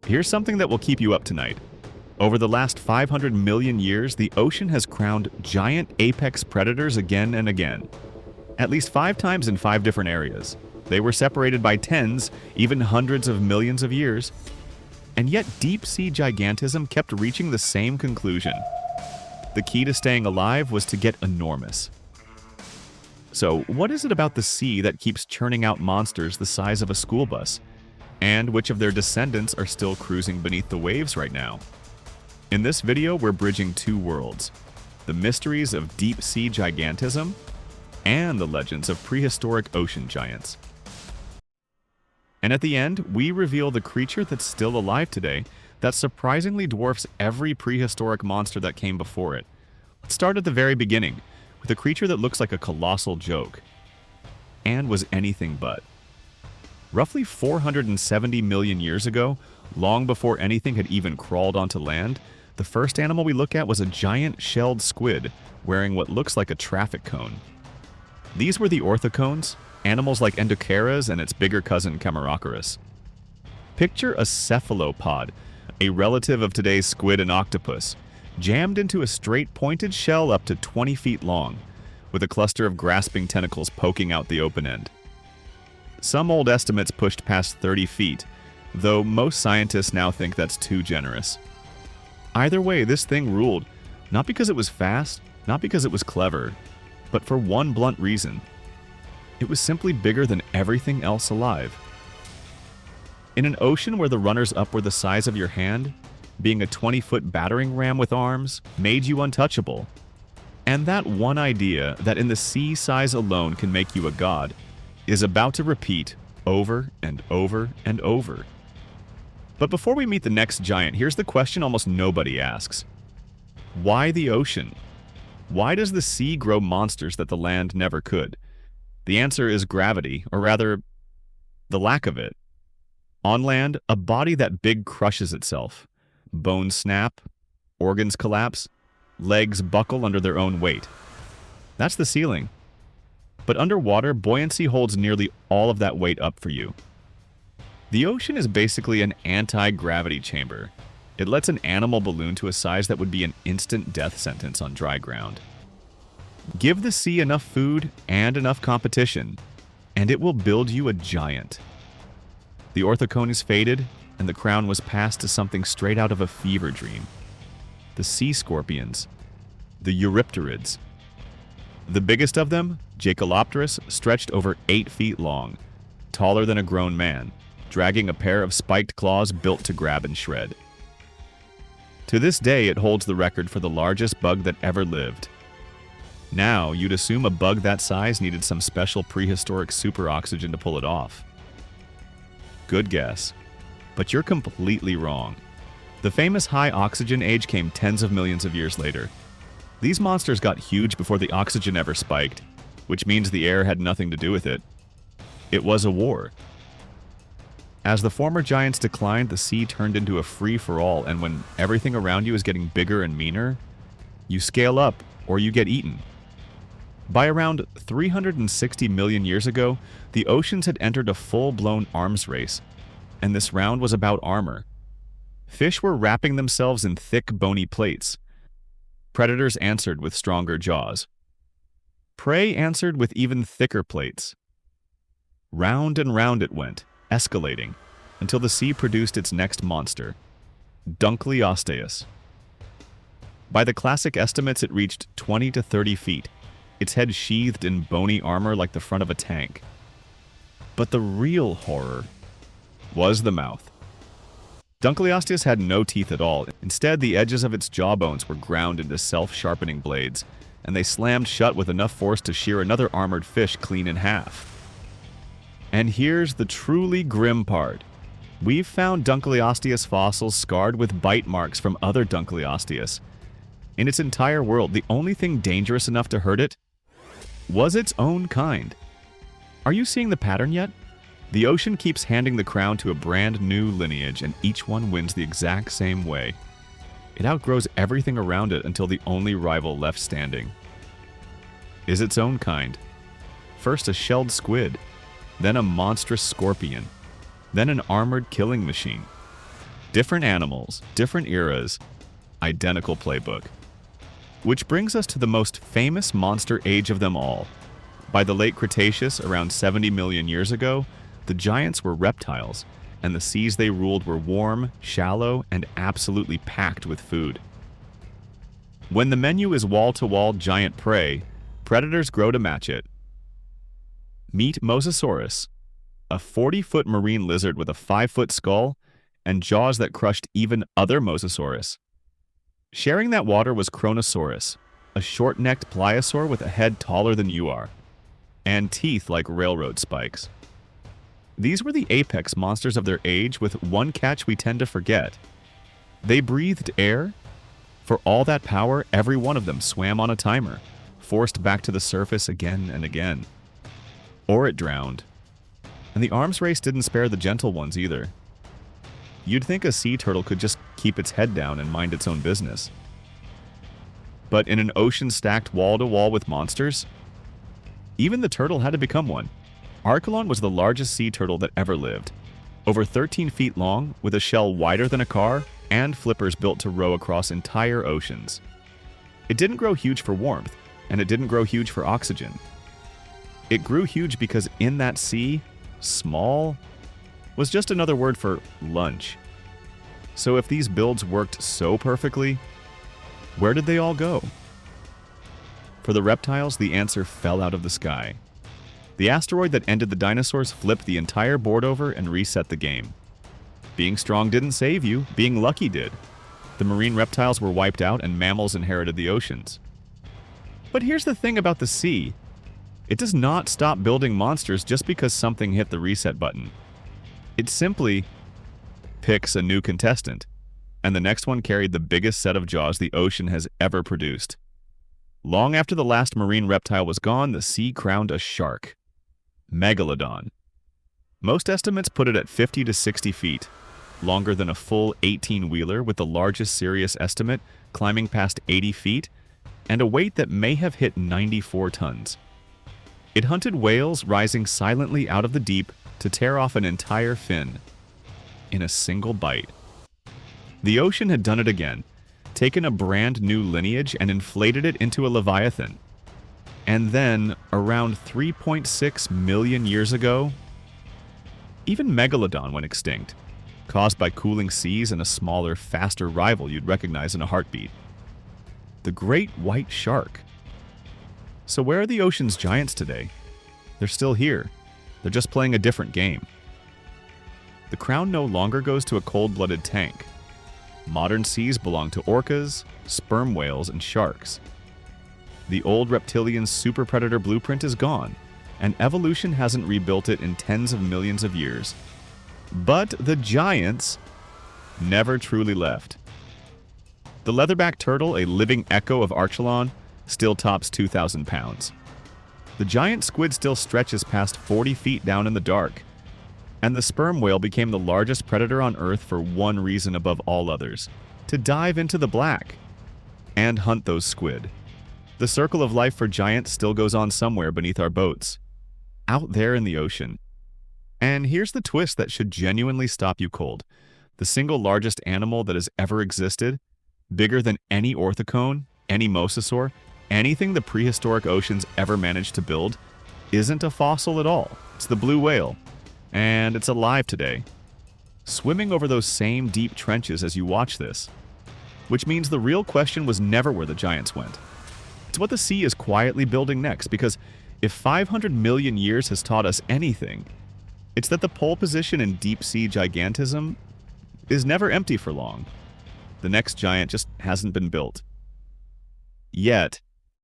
Here's something that will keep you up tonight. Over the last 500 million years, the ocean has crowned giant apex predators again and again. At least 5 times in 5 different areas. They were separated by tens, even hundreds of millions of years. And yet deep-sea gigantism kept reaching the same conclusion. The key to staying alive was to get enormous. So, what is it about the sea that keeps churning out monsters the size of a school bus? And which of their descendants are still cruising beneath the waves right now? In this video, we're bridging 2 worlds. The mysteries of deep-sea gigantism and the legends of prehistoric ocean giants. And at the end, we reveal the creature that's still alive today that surprisingly dwarfs every prehistoric monster that came before it. Let's start at the very beginning, with a creature that looks like a colossal joke, and was anything but. Roughly 470 million years ago, long before anything had even crawled onto land, the first animal we look at was a giant shelled squid wearing what looks like a traffic cone. These were the orthocones, animals like Endoceras and its bigger cousin Jaekelopterus. Picture a cephalopod, a relative of today's squid and octopus, jammed into a straight pointed shell up to 20 feet long, with a cluster of grasping tentacles poking out the open end. Some old estimates pushed past 30 feet, though most scientists now think that's too generous. Either way, this thing ruled, not because it was fast, not because it was clever, but for one blunt reason. It was simply bigger than everything else alive. In an ocean where the runners-up were the size of your hand, being a 20-foot battering ram with arms made you untouchable. And that one idea that in the sea size alone can make you a god is about to repeat over and over and over. But before we meet the next giant, here's the question almost nobody asks. Why the ocean? Why does the sea grow monsters that the land never could? The answer is gravity, or rather, the lack of it. On land, a body that big crushes itself. Bones snap, organs collapse, legs buckle under their own weight. That's the ceiling. But underwater, buoyancy holds nearly all of that weight up for you. The ocean is basically an anti-gravity chamber. It lets an animal balloon to a size that would be an instant death sentence on dry ground. Give the sea enough food and enough competition, and it will build you a giant. The orthocones faded, and the crown was passed to something straight out of a fever dream. The sea scorpions, the eurypterids. The biggest of them, Jaekelopterus, stretched over 8 feet long, taller than a grown man, dragging a pair of spiked claws built to grab and shred. To this day, it holds the record for the largest bug that ever lived. Now, you'd assume a bug that size needed some special prehistoric superoxygen to pull it off. Good guess. But you're completely wrong. The famous high oxygen age came tens of millions of years later. These monsters got huge before the oxygen ever spiked, which means the air had nothing to do with it. It was a war. As the former giants declined, the sea turned into a free-for-all, and when everything around you is getting bigger and meaner, you scale up or you get eaten. By around 360 million years ago, the oceans had entered a full-blown arms race, and this round was about armor. Fish were wrapping themselves in thick, bony plates. Predators answered with stronger jaws. Prey answered with even thicker plates. Round and round it went, escalating, until the sea produced its next monster, Jaekelopterus. By the classic estimates, it reached 20 to 30 feet, its head sheathed in bony armor like the front of a tank. But the real horror was the mouth. Jaekelopterus had no teeth at all. Instead, the edges of its jawbones were ground into self-sharpening blades, and they slammed shut with enough force to shear another armored fish clean in half. And here's the truly grim part. We've found Jaekelopterus fossils scarred with bite marks from other Jaekelopterus. In its entire world, the only thing dangerous enough to hurt it was its own kind. Are you seeing the pattern yet? The ocean keeps handing the crown to a brand new lineage, and each one wins the exact same way. It outgrows everything around it until the only rival left standing is its own kind. First a shelled squid, then a monstrous scorpion, then an armored killing machine. Different animals, different eras, identical playbook. Which brings us to the most famous monster age of them all. By the late Cretaceous, around 70 million years ago, the giants were reptiles, and the seas they ruled were warm, shallow, and absolutely packed with food. When the menu is wall-to-wall giant prey, predators grow to match it. Meet Mosasaurus, a 40-foot marine lizard with a 5-foot skull and jaws that crushed even other Mosasaurus. Sharing that water was Chronosaurus, a short-necked pliosaur with a head taller than you are, and teeth like railroad spikes. These were the apex monsters of their age, with one catch we tend to forget. They breathed air. For all that power, every one of them swam on a timer, forced back to the surface again and again. Or it drowned. And the arms race didn't spare the gentle ones either. You'd think a sea turtle could just keep its head down and mind its own business. But in an ocean stacked wall-to-wall with monsters, even the turtle had to become one. Archelon was the largest sea turtle that ever lived, over 13 feet long, with a shell wider than a car and flippers built to row across entire oceans. It didn't grow huge for warmth, and it didn't grow huge for oxygen. It grew huge because in that sea, small was just another word for lunch. So if these builds worked so perfectly, where did they all go? For the reptiles, the answer fell out of the sky. The asteroid that ended the dinosaurs flipped the entire board over and reset the game. Being strong didn't save you, being lucky did. The marine reptiles were wiped out and mammals inherited the oceans. But here's the thing about the sea. It does not stop building monsters just because something hit the reset button. It simply picks a new contestant, and the next one carried the biggest set of jaws the ocean has ever produced. Long after the last marine reptile was gone, the sea crowned a shark. Megalodon. Most estimates put it at 50 to 60 feet, longer than a full 18-wheeler, with the largest serious estimate climbing past 80 feet, and a weight that may have hit 94 tons. It hunted whales rising silently out of the deep to tear off an entire fin in a single bite. The ocean had done it again, taken a brand new lineage and inflated it into a leviathan. And then, around 3.6 million years ago, even Megalodon went extinct, caused by cooling seas and a smaller, faster rival you'd recognize in a heartbeat. The great white shark. So where are the ocean's giants today? They're still here. They're just playing a different game. The crown no longer goes to a cold-blooded tank. Modern seas belong to orcas, sperm whales, and sharks. The old reptilian super predator blueprint is gone, and evolution hasn't rebuilt it in tens of millions of years. But the giants never truly left. The leatherback turtle, a living echo of Archelon, still tops 2,000 pounds. The giant squid still stretches past 40 feet down in the dark. And the sperm whale became the largest predator on Earth for one reason above all others: to dive into the black and hunt those squid. The circle of life for giants still goes on somewhere beneath our boats, out there in the ocean. And here's the twist that should genuinely stop you cold. The single largest animal that has ever existed, bigger than any orthocone, any mosasaur, anything the prehistoric oceans ever managed to build, isn't a fossil at all. It's the blue whale. And it's alive today, swimming over those same deep trenches as you watch this. Which means the real question was never where the giants went. It's what the sea is quietly building next, because if 500 million years has taught us anything, it's that the pole position in deep-sea gigantism is never empty for long. The next giant just hasn't been built. Yet.